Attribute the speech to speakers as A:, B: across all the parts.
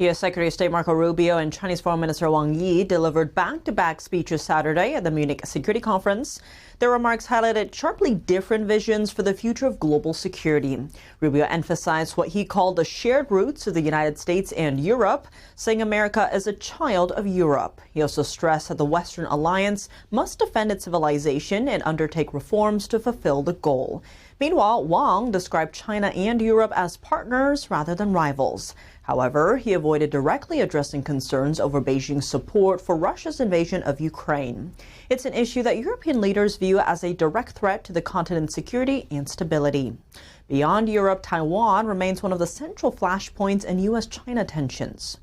A: U.S. Secretary of State Marco Rubio and Chinese Foreign Minister Wang delivered back-to-back speeches Saturday at the Munich Security Conference. Their remarks highlighted sharply different visions for the future of global security. Rubio emphasized what he called the shared roots of the United States and Europe, saying America is a child of Europe. He also stressed that the Western alliance must defend its civilization and undertake reforms to fulfill the goal. Meanwhile, Wang described China and Europe as partners rather than rivals. However, he avoided directly addressing concerns over Beijing's support for Russia's invasion of Ukraine. It's an issue that European leaders view as a direct threat to the continent's security and stability. Beyond Europe, Taiwan remains one of the central flashpoints in U.S.-China tensions.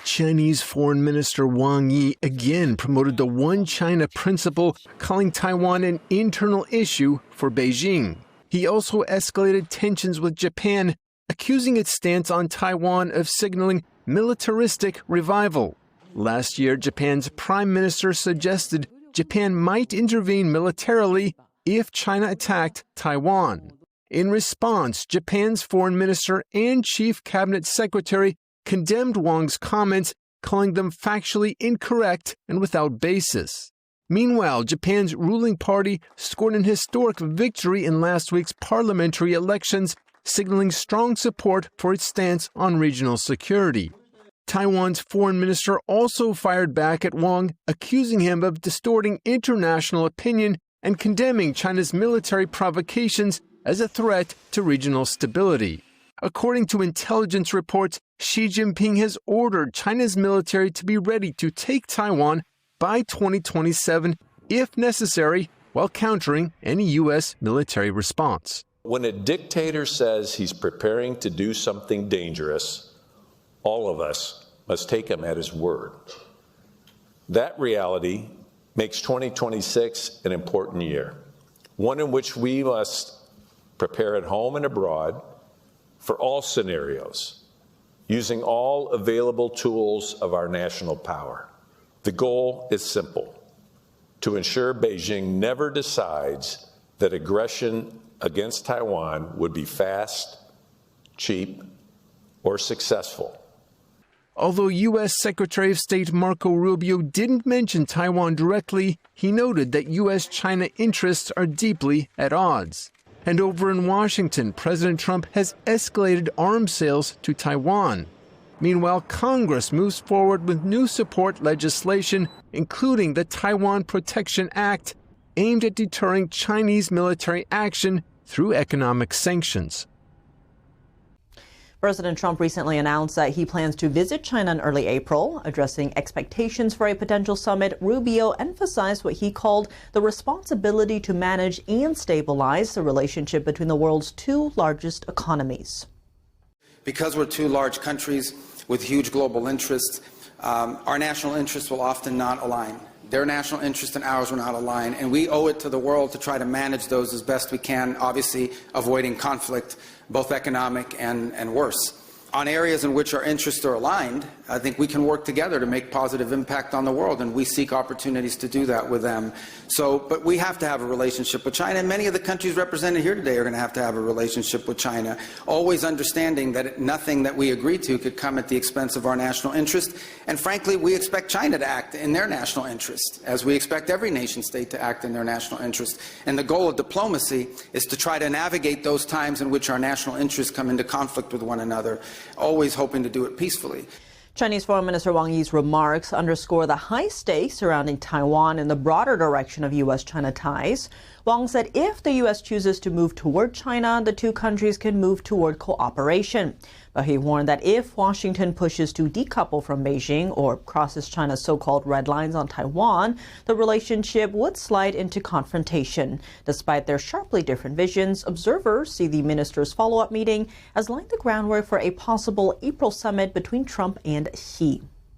B: Chinese Foreign Minister Wang Yi again promoted the One China principle, calling Taiwan an internal issue for Beijing. He also escalated tensions with Japan, accusing its stance on Taiwan of signaling militaristic revival. Last year, Japan's prime minister suggested Japan might intervene militarily if China attacked Taiwan. In response, Japan's foreign minister and chief cabinet secretary condemned Wang's comments, calling them factually incorrect and without basis. Meanwhile, Japan's ruling party scored an historic victory in last week's parliamentary elections, signaling strong support for its stance on regional security. Taiwan's foreign minister also fired back at Wang, accusing him of distorting international opinion and condemning China's military provocations as a threat to regional stability. According to intelligence reports, Xi Jinping has ordered China's military to be ready to take Taiwan by 2027, if necessary, while countering any U.S. military response.
C: When a dictator says he's preparing to do something dangerous, all of us must take him at his word. That reality makes 2026 an important year, one in which we must prepare at home and abroad for all scenarios, using all available tools of our national power. The goal is simple: to ensure Beijing never decides that aggression against Taiwan would be fast, cheap, or successful.
B: Although U.S. Secretary of State Marco Rubio didn't mention Taiwan directly, he noted that U.S.-China interests are deeply at odds. And over in Washington, President Trump has escalated arms sales to Taiwan. Meanwhile, Congress moves forward with new support legislation, including the Taiwan Protection Act, aimed at deterring Chinese military action through economic sanctions.
A: President Trump recently announced that he plans to visit China in early April. Addressing expectations for a potential summit, Rubio emphasized what he called the responsibility to manage and stabilize the relationship between the world's two largest economies.
D: Because we're two large countries with huge global interests, our national interests will often not align. Their national interests and ours will not align, and we owe it to the world to try to manage those as best we can, obviously avoiding conflict, both economic and worse. On areas in which our interests are aligned, I think we can work together to make positive impact on the world, and we seek opportunities to do that with them. But we have to have a relationship with China, and many of the countries represented here today are going to have a relationship with China, always understanding that nothing that we agree to could come at the expense of our national interest. And frankly, we expect China to act in their national interest, as we expect every nation state to act in their national interest. And the goal of diplomacy is to try to navigate those times in which our national interests come into conflict with one another, always hoping to do it peacefully.
A: Chinese Foreign Minister Wang Yi's remarks underscore the high stakes surrounding Taiwan and the broader direction of U.S.-China ties. Wang said if the U.S. chooses to move toward China, the two countries can move toward cooperation. But he warned that if Washington pushes to decouple from Beijing or crosses China's so-called red lines on Taiwan, the relationship would slide into confrontation. Despite their sharply different visions, observers see the ministers' follow-up meeting as laying the groundwork for a possible April summit between Trump and Xi.